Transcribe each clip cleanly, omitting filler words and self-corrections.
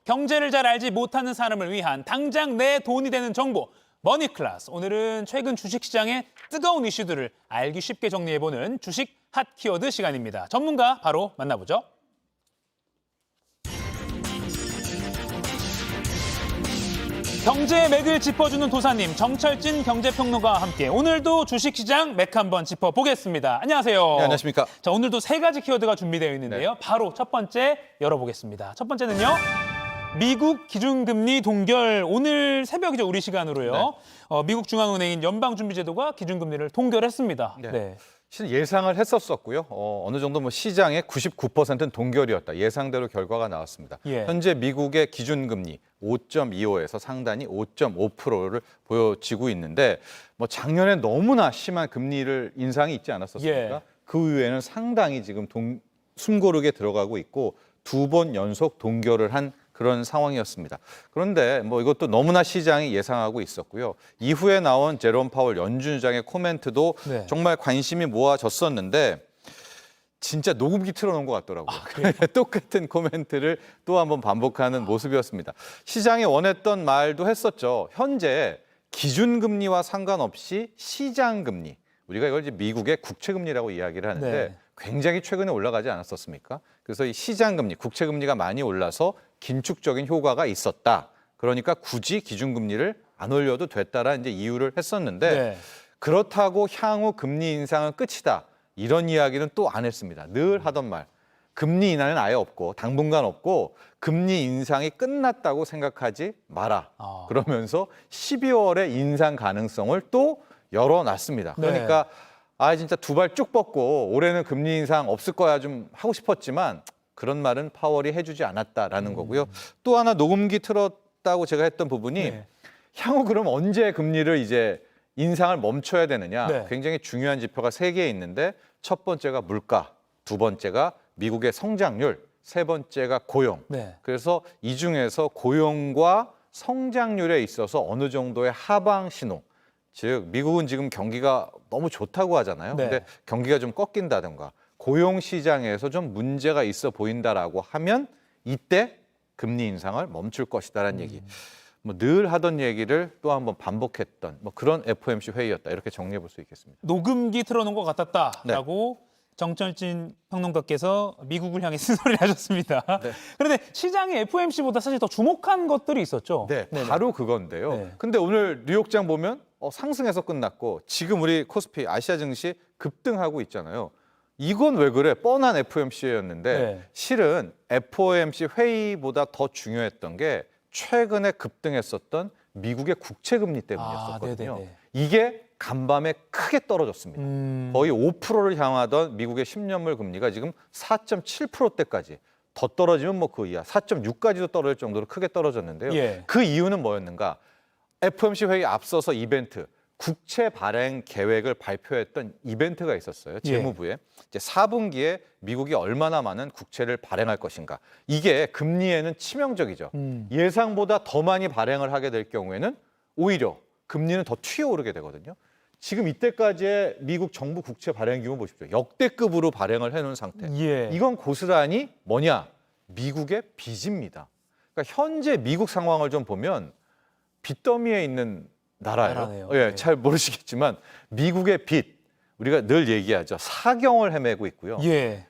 경제를 잘 알지 못하는 사람을 위한 당장 내 돈이 되는 정보. 머니클래스. 오늘은 최근 주식시장의 뜨거운 이슈들을 알기 쉽게 정리해보는 주식 핫 키워드 시간입니다. 전문가 바로 만나보죠. 경제의 맥을 짚어주는 도사님, 정철진 경제평론가와 함께 오늘도 주식시장 맥 한번 짚어보겠습니다. 안녕하세요. 네, 안녕하십니까. 자, 오늘도 세 가지 키워드가 준비되어 있는데요. 네. 바로 첫 번째 열어보겠습니다. 첫 번째는요. 미국 기준금리 동결. 오늘 새벽이죠, 우리 시간으로요. 네. 미국 중앙은행인 연방준비제도가 기준금리를 동결했습니다. 네. 실은 예상을 했었고요. 어느 정도 시장의 99%는 동결이었다. 예상대로 결과가 나왔습니다. 예. 현재 미국의 기준금리 5.25에서 상단이 5.5%를 보여지고 있는데 작년에 너무나 심한 금리를 인상이 있지 않았었습니까? 예. 그 이후에는 상당히 지금 숨고르게 들어가고 있고 두 번 연속 동결을 한 그런 상황이었습니다. 그런데 이것도 너무나 시장이 예상하고 있었고요. 이후에 나온 제롬 파월 연준의장의 코멘트도 네. 정말 관심이 모아졌었는데 진짜 녹음기 틀어놓은 것 같더라고요. 똑같은 코멘트를 또 한번 반복하는 모습이었습니다. 시장이 원했던 말도 했었죠. 현재 기준금리와 상관없이 시장금리, 우리가 이걸 이제 미국의 국채금리라고 이야기를 하는데 네. 굉장히 최근에 올라가지 않았었습니까? 그래서 이 시장금리, 국채금리가 많이 올라서 긴축적인 효과가 있었다. 그러니까 굳이 기준금리를 안 올려도 됐다라는 이제 이유를 했었는데 네. 그렇다고 향후 금리 인상은 끝이다. 이런 이야기는 또 안 했습니다. 늘 하던 말. 금리 인하는 아예 없고 당분간 없고 금리 인상이 끝났다고 생각하지 마라. 그러면서 12월에 인상 가능성을 또 열어놨습니다. 네. 그러니까 진짜 두 발 쭉 뻗고 올해는 금리 인상 없을 거야 좀 하고 싶었지만 그런 말은 파월이 해주지 않았다라는 거고요. 또 하나 녹음기 틀었다고 제가 했던 부분이 네. 향후 그럼 언제 금리를 이제 인상을 멈춰야 되느냐. 네. 굉장히 중요한 지표가 세 개 있는데 첫 번째가 물가, 두 번째가 미국의 성장률, 세 번째가 고용. 네. 그래서 이 중에서 고용과 성장률에 있어서 어느 정도의 하방 신호, 즉 미국은 지금 경기가 너무 좋다고 하잖아요. 네. 근데 경기가 좀 꺾인다든가 고용 시장에서 좀 문제가 있어 보인다라고 하면 이때 금리 인상을 멈출 것이다라는 얘기. 늘 하던 얘기를 또 한번 반복했던 그런 FOMC 회의였다. 이렇게 정리해 볼 수 있겠습니다. 녹음기 틀어놓은 것 같았다라고 정철진 평론가께서 미국을 향해 쓴소리를 하셨습니다. 네. 그런데 시장이 FOMC보다 사실 더 주목한 것들이 있었죠. 네, 네네. 바로 그건데요. 네. 근데 오늘 뉴욕장 보면 상승해서 끝났고 지금 우리 코스피 아시아 증시 급등하고 있잖아요. 이건 왜 그래? 뻔한 FOMC였는데 네. 실은 FOMC 회의보다 더 중요했던 게 최근에 급등했었던 미국의 국채금리 때문이었거든요. 네네네. 이게 간밤에 크게 떨어졌습니다. 거의 5%를 향하던 미국의 10년물 금리가 지금 4.7%대까지 더 떨어지면 그 이하 4.6까지도 떨어질 정도로 크게 떨어졌는데요. 예. 그 이유는 뭐였는가? FOMC 회의 앞서서 이벤트, 국채 발행 계획을 발표했던 이벤트가 있었어요. 재무부에. 이제 4분기에 미국이 얼마나 많은 국채를 발행할 것인가. 이게 금리에는 치명적이죠. 예상보다 더 많이 발행을 하게 될 경우에는 오히려 금리는 더 튀어오르게 되거든요. 지금 이때까지의 미국 정부 국채 발행 규모 보십시오. 역대급으로 발행을 해놓은 상태. 예. 이건 고스란히 뭐냐? 미국의 빚입니다. 그러니까 현재 미국 상황을 좀 보면 빚더미에 있는 나라예요. 나라네요. 예, 네. 잘 모르시겠지만 미국의 빚, 우리가 늘 얘기하죠. 사경을 헤매고 있고요. 예.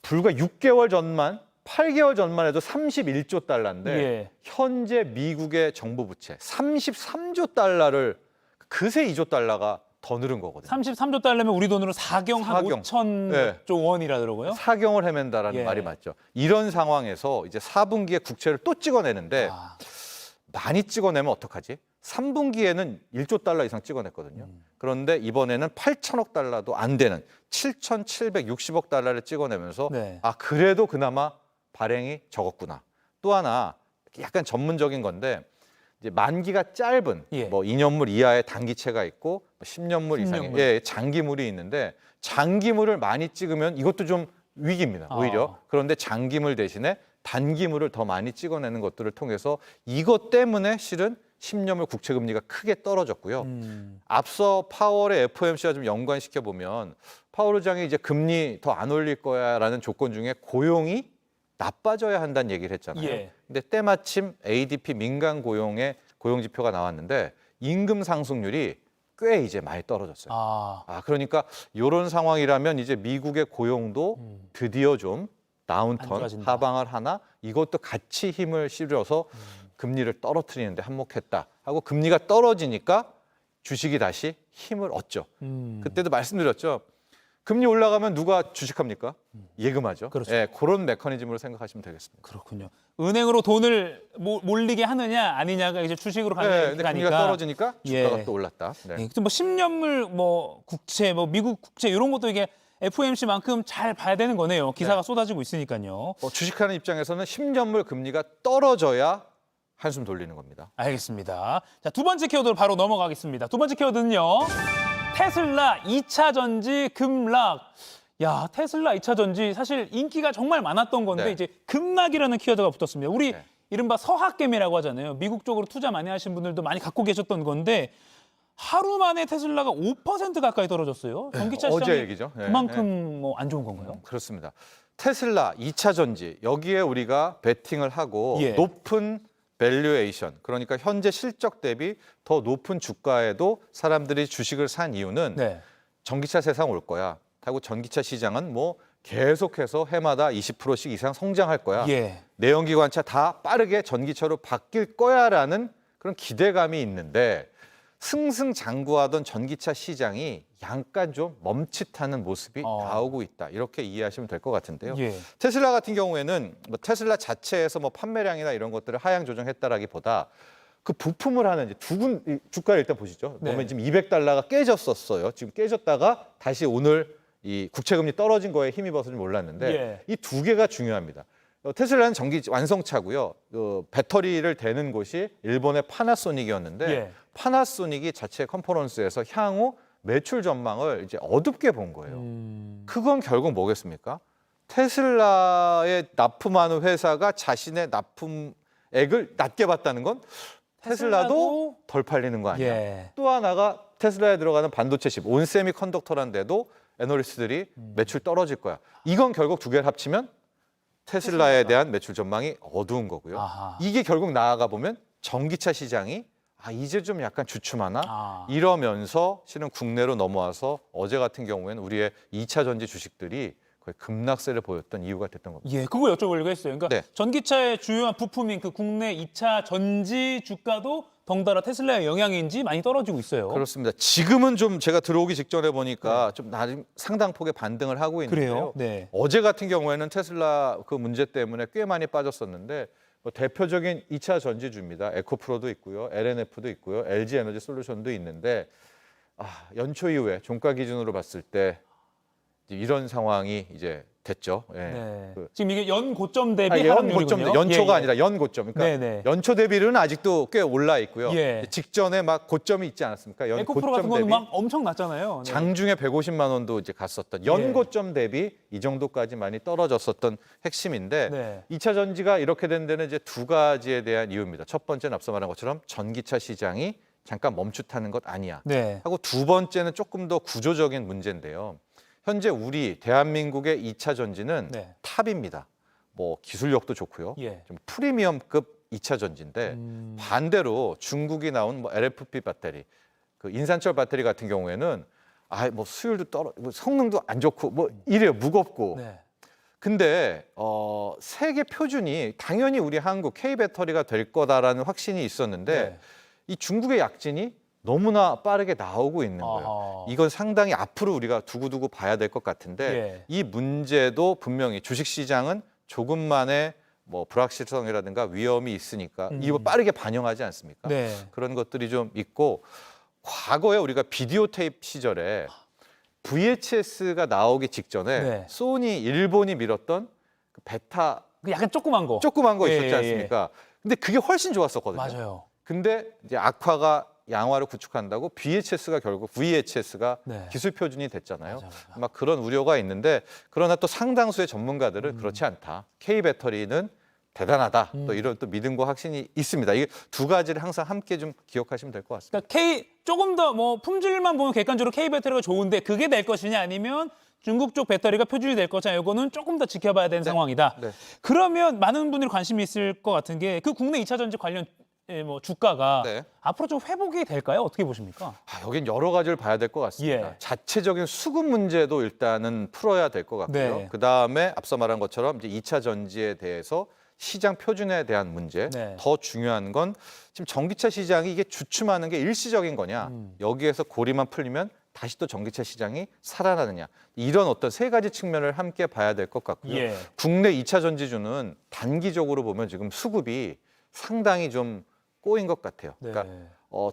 불과 6개월 전만, 8개월 전만 해도 31조 달러인데 예. 현재 미국의 정부 부채 33조 달러를 그새 2조 달러가 더 늘은 거거든요. 33조 달러면 우리 돈으로 4경 한 4경. 5천 네. 조 원이라더라고요. 사경을 헤맨다라는 예. 말이 맞죠. 이런 상황에서 이제 4분기에 국채를 또 찍어내는데 많이 찍어내면 어떡하지? 3분기에는 1조 달러 이상 찍어냈거든요. 그런데 이번에는 8천억 달러도 안 되는 7,760억 달러를 찍어내면서 네. 그래도 그나마 발행이 적었구나. 또 하나 약간 전문적인 건데 이제 만기가 짧은 예. 2년물 이하의 단기채가 있고 10년물 이상의 10년물. 장기물이 있는데 장기물을 많이 찍으면 이것도 좀 위기입니다. 오히려. 그런데 장기물 대신에 단기물을 더 많이 찍어내는 것들을 통해서 이것 때문에 실은 10년물 국채금리가 크게 떨어졌고요. 앞서 파월의 FOMC와 좀 연관시켜 보면 파월 의장이 이제 금리 더 안 올릴 거야라는 조건 중에 고용이 나빠져야 한다는 얘기를 했잖아요. 예. 근데 때마침 ADP 민간 고용의 고용 지표가 나왔는데 임금 상승률이 꽤 이제 많이 떨어졌어요. 그러니까 이런 상황이라면 이제 미국의 고용도 드디어 좀 안 다운턴, 좋아진다. 하방을 하나 이것도 같이 힘을 실어서 금리를 떨어뜨리는데 한몫했다 하고 금리가 떨어지니까 주식이 다시 힘을 얻죠. 그때도 말씀드렸죠. 금리 올라가면 누가 주식합니까? 예금하죠. 그렇죠. 예, 그런 메커니즘으로 생각하시면 되겠습니다. 그렇군요. 은행으로 돈을 몰리게 하느냐 아니냐가 이제 주식으로 네, 가는 근데 가니까. 금리가 떨어지니까 주가가 예. 또 올랐다. 네. 뭐 10년물 뭐 국채, 뭐 미국 국채 이런 것도 이게 FOMC만큼 잘 봐야 되는 거네요. 기사가 쏟아지고 있으니까요. 주식하는 입장에서는 10년물 금리가 떨어져야 한숨 돌리는 겁니다. 알겠습니다. 자, 두 번째 키워드로 바로 넘어가겠습니다. 두 번째 키워드는요. 테슬라 2차 전지 급락. 야, 테슬라 2차 전지 사실 인기가 정말 많았던 건데 네. 이제 급락이라는 키워드가 붙었습니다. 우리 네. 이른바 서학개미라고 하잖아요. 미국 쪽으로 투자 많이 하신 분들도 많이 갖고 계셨던 건데 하루 만에 테슬라가 5% 가까이 떨어졌어요. 전기차 어제 시장이 얘기죠. 네, 그만큼 뭐 안 좋은 건가요? 그렇습니다. 테슬라 2차 전지 여기에 우리가 베팅을 하고 예. 높은 밸류에이션 그러니까 현재 실적 대비 더 높은 주가에도 사람들이 주식을 산 이유는 네. 전기차 세상 올 거야. 하고 전기차 시장은 뭐 계속해서 해마다 20%씩 이상 성장할 거야. 예. 내연기관차 다 빠르게 전기차로 바뀔 거야라는 그런 기대감이 있는데 승승장구하던 전기차 시장이 약간 좀 멈칫하는 모습이 나오고 있다. 이렇게 이해하시면 될 것 같은데요. 예. 테슬라 같은 경우에는 뭐 테슬라 자체에서 뭐 판매량이나 이런 것들을 하향 조정했다라기보다 그 부품을 하는 이제 주가를 일단 보시죠. 네. 보면 지금 200달러가 깨졌었어요. 지금 깨졌다가 다시 오늘 이 국채금리 떨어진 거에 힘입어서 좀 올랐는데 예. 이 두 개가 중요합니다. 테슬라는 전기 완성차고요. 배터리를 대는 곳이 일본의 파나소닉이었는데 예. 파나소닉이 자체 컨퍼런스에서 향후 매출 전망을 이제 어둡게 본 거예요. 그건 결국 뭐겠습니까? 테슬라에 납품하는 회사가 자신의 납품액을 낮게 받다는 건 테슬라도 덜 팔리는 거 아니야. 예. 또 하나가 테슬라에 들어가는 반도체 칩, 온세미컨덕터란데도 애널리스트들이 매출 떨어질 거야. 이건 결국 두 개를 합치면 테슬라에 대한 매출 전망이 어두운 거고요. 아하. 이게 결국 나아가 보면 전기차 시장이 이제 좀 약간 주춤하나 이러면서 실은 국내로 넘어와서 어제 같은 경우에는 우리의 2차 전지 주식들이 거의 급락세를 보였던 이유가 됐던 겁니다. 예, 그거 여쭤보려고 했어요. 그러니까 네. 전기차의 주요한 부품인 그 국내 2차 전지 주가도 덩달아 테슬라의 영향인지 많이 떨어지고 있어요. 그렇습니다. 지금은 좀 제가 들어오기 직전에 보니까 좀 나름 상당폭의 반등을 하고 있는데요. 그래요? 네. 어제 같은 경우에는 테슬라 그 문제 때문에 꽤 많이 빠졌었는데 뭐 대표적인 2차 전지주입니다. 에코프로도 있고요. LNF도 있고요. LG 에너지 솔루션도 있는데 연초 이후에 종가 기준으로 봤을 때 이런 상황이 이제 됐죠. 예. 네. 그 지금 이게 연 고점 대비 연 고점, 하락률이군요. 연초가 예, 예. 아니라 연 고점. 그러니까 네네. 연초 대비는 아직도 꽤 올라 있고요. 예. 직전에 막 고점이 있지 않았습니까? 연 에코프로 고점 같은 거는 대비 막 엄청 낮잖아요. 네. 장중에 150만 원도 이제 갔었던 예. 연고점 대비 이 정도까지 많이 떨어졌었던 핵심인데 네. 2차 전지가 이렇게 된 데는 이제 두 가지에 대한 이유입니다. 첫 번째는 앞서 말한 것처럼 전기차 시장이 잠깐 멈칫하는 것 아니야. 네. 하고 두 번째는 조금 더 구조적인 문제인데요. 현재 우리 대한민국의 2차 전지는 네. 탑입니다. 뭐 기술력도 좋고요. 예. 좀 프리미엄급 2차 전지인데 반대로 중국이 나온 뭐 LFP 배터리, 그 인산철 배터리 같은 경우에는 뭐 수율도 뭐 성능도 안 좋고 뭐 이래요. 무겁고. 네. 근데 세계 표준이 당연히 우리 한국 K 배터리가 될 거다라는 확신이 있었는데 네. 이 중국의 약진이 너무나 빠르게 나오고 있는 거예요. 아하. 이건 상당히 앞으로 우리가 두고두고 봐야 될 것 같은데 예. 이 문제도 분명히 주식시장은 조금만의 뭐 불확실성이라든가 위험이 있으니까 이거 빠르게 반영하지 않습니까? 네. 그런 것들이 좀 있고 과거에 우리가 비디오 테이프 시절에 VHS가 나오기 직전에 네. 소니 일본이 밀었던 그 베타 그 약간 조그만 거. 조그만 거 예, 있었지 예, 않습니까? 근데 그게 훨씬 좋았었거든요. 맞아요. 근데 이제 악화가 양화를 구축한다고 VHS가 결국 VHS가 네. 기술 표준이 됐잖아요. 맞아. 막 그런 우려가 있는데 그러나 또 상당수의 전문가들은 그렇지 않다. K 배터리는 대단하다. 또 이런 또 믿음과 확신이 있습니다. 이게 두 가지를 항상 함께 좀 기억하시면 될 것 같습니다. 그러니까 조금 더 뭐 품질만 보면 객관적으로 K 배터리가 좋은데 그게 될 것이냐 아니면 중국 쪽 배터리가 표준이 될 거냐 이거는 조금 더 지켜봐야 되는 상황이다. 네. 그러면 많은 분들이 관심이 있을 것 같은 게 그 국내 2차 전지 관련 뭐 주가가 네. 앞으로 좀 회복이 될까요? 어떻게 보십니까? 여긴 여러 가지를 봐야 될 것 같습니다. 예. 자체적인 수급 문제도 일단은 풀어야 될 것 같고요. 네. 그다음에 앞서 말한 것처럼 이제 2차 전지에 대해서 시장 표준에 대한 문제. 네. 더 중요한 건 지금 전기차 시장이 이게 주춤하는 게 일시적인 거냐. 여기에서 고리만 풀리면 다시 또 전기차 시장이 살아나느냐. 이런 어떤 세 가지 측면을 함께 봐야 될 것 같고요. 예. 국내 2차 전지주는 단기적으로 보면 지금 수급이 상당히 좀 꼬인 것 같아요. 네. 그러니까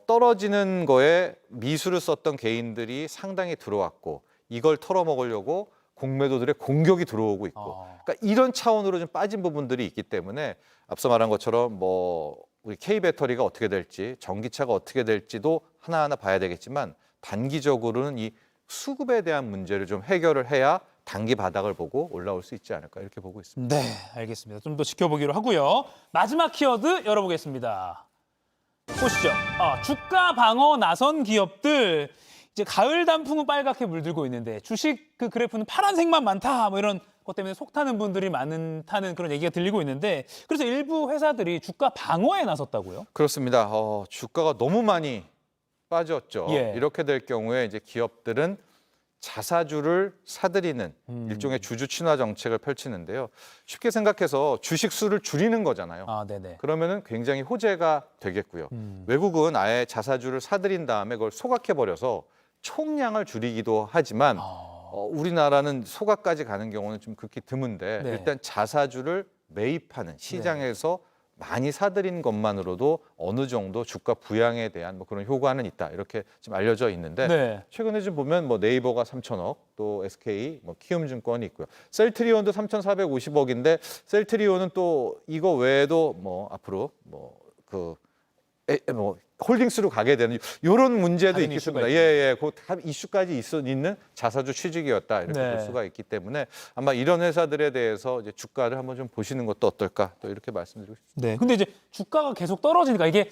떨어지는 거에 미수를 썼던 개인들이 상당히 들어왔고 이걸 털어먹으려고 공매도들의 공격이 들어오고 있고 그러니까 이런 차원으로 좀 빠진 부분들이 있기 때문에 앞서 말한 것처럼 뭐 우리 K배터리가 어떻게 될지 전기차가 어떻게 될지도 하나하나 봐야 되겠지만 단기적으로는 이 수급에 대한 문제를 좀 해결을 해야 단기 바닥을 보고 올라올 수 있지 않을까 이렇게 보고 있습니다. 네, 알겠습니다. 좀 더 지켜보기로 하고요. 마지막 키워드 열어보겠습니다. 보시죠. 주가 방어 나선 기업들. 이제 가을 단풍은 빨갛게 물들고 있는데 주식 그 그래프는 파란색만 많다. 뭐 이런 것 때문에 속 타는 분들이 많다는 그런 얘기가 들리고 있는데 그래서 일부 회사들이 주가 방어에 나섰다고요? 그렇습니다. 주가가 너무 많이 빠졌죠. 예. 이렇게 될 경우에 이제 기업들은 자사주를 사들이는 일종의 주주 친화 정책을 펼치는데요. 쉽게 생각해서 주식 수를 줄이는 거잖아요. 네네. 그러면은 굉장히 호재가 되겠고요. 외국은 아예 자사주를 사들인 다음에 그걸 소각해 버려서 총량을 줄이기도 하지만 우리나라는 소각까지 가는 경우는 좀 극히 드문데 네. 일단 자사주를 매입하는 시장에서 많이 사들인 것만으로도 어느 정도 주가 부양에 대한 뭐 그런 효과는 있다 이렇게 좀 알려져 있는데 네. 최근에 좀 보면 뭐 네이버가 3천억 또 SK 뭐 키움증권이 있고요. 셀트리온도 3,450억인데 셀트리온은 또 이거 외에도 뭐 앞으로 뭐 홀딩스로 가게 되는 이런 문제도 다른 있겠습니다. 이슈가 예. 그 이슈까지 있는 자사주 취직이었다 이렇게 네. 볼 수가 있기 때문에 아마 이런 회사들에 대해서 이제 주가를 한번 좀 보시는 것도 어떨까 또 이렇게 말씀드리고 싶습니다. 네. 근데 이제 주가가 계속 떨어지니까 이게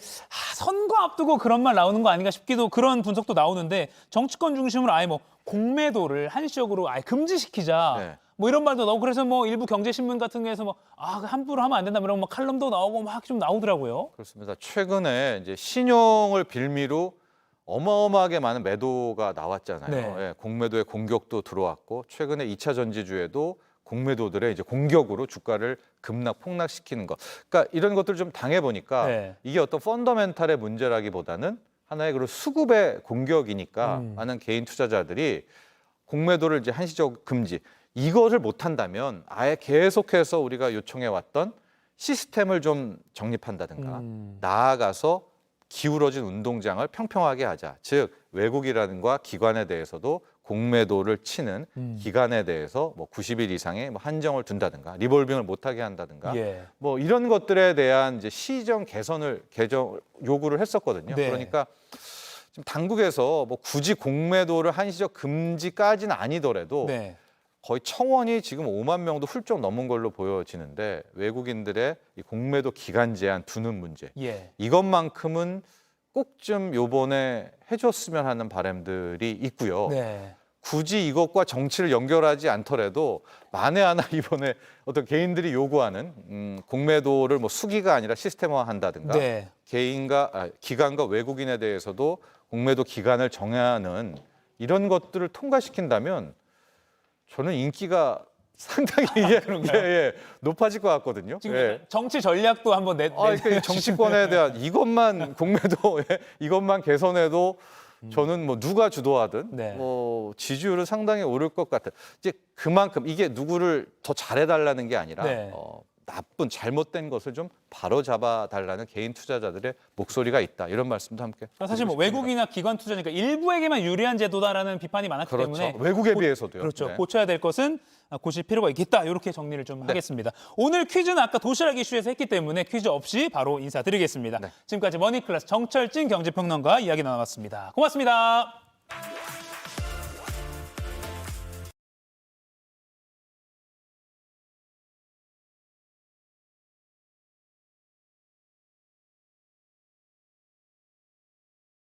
선거 앞두고 그런 말 나오는 거 아닌가 싶기도 그런 분석도 나오는데 정치권 중심으로 아예 뭐 공매도를 한시적으로 아예 금지시키자. 네. 뭐 이런 말도 나오고 그래서 뭐 일부 경제신문 같은 데에서 뭐 함부로 하면 안 된다 이런 막 칼럼도 나오고 막 좀 나오더라고요. 그렇습니다. 최근에 이제 신용을 빌미로 어마어마하게 많은 매도가 나왔잖아요. 네. 예, 공매도의 공격도 들어왔고 최근에 2차 전지주에도 공매도들의 이제 공격으로 주가를 급락 폭락시키는 것. 그러니까 이런 것들을 좀 당해 보니까 네. 이게 어떤 펀더멘탈의 문제라기보다는 하나의 그런 수급의 공격이니까 많은 개인 투자자들이 공매도를 이제 한시적 금지. 이거를 못 한다면 아예 계속해서 우리가 요청해 왔던 시스템을 좀 정립한다든가 나아가서 기울어진 운동장을 평평하게 하자. 즉 외국이라든가 기관에 대해서도 공매도를 치는 기간에 대해서 뭐 90일 이상의 뭐 한정을 둔다든가 리볼빙을 못하게 한다든가 예. 뭐 이런 것들에 대한 이제 시정 요구를 했었거든요. 네. 그러니까 지금 당국에서 뭐 굳이 공매도를 한시적 금지까지는 아니더라도 네. 거의 청원이 지금 5만 명도 훌쩍 넘은 걸로 보여지는데 외국인들의 이 공매도 기간 제한 두는 문제 예. 이것만큼은 꼭 좀 요번에 해줬으면 하는 바람들이 있고요. 네. 굳이 이것과 정치를 연결하지 않더라도 만에 하나 이번에 어떤 개인들이 요구하는 공매도를 뭐 수기가 아니라 시스템화한다든가 네. 기관과 외국인에 대해서도 공매도 기간을 정하는 이런 것들을 통과시킨다면 저는 인기가 상당히 높아질 것 같거든요. 지금 예. 정치 전략도 한번 그러니까 이 정치권에 대한 이것만 공매도 이것만 개선해도 저는 뭐 누가 주도하든 네. 뭐 지지율은 상당히 오를 것 같아요. 이제 그만큼 이게 누구를 더 잘해달라는 게 아니라 네. 나쁜 잘못된 것을 좀 바로잡아 달라는 개인 투자자들의 목소리가 있다. 이런 말씀도 함께. 사실 뭐 드리고 싶습니다. 외국이나 기관 투자니까 일부에게만 유리한 제도다라는 비판이 많았기 그렇죠. 때문에 외국에 비해서도요. 그렇죠. 네. 고쳐야 될 것은 고칠 필요가 있겠다. 이렇게 정리를 좀 하겠습니다. 오늘 퀴즈는 아까 도시락 이슈에서 했기 때문에 퀴즈 없이 바로 인사드리겠습니다. 네. 지금까지 머니클래스 정철진 경제평론가 이야기 나눠봤습니다. 고맙습니다.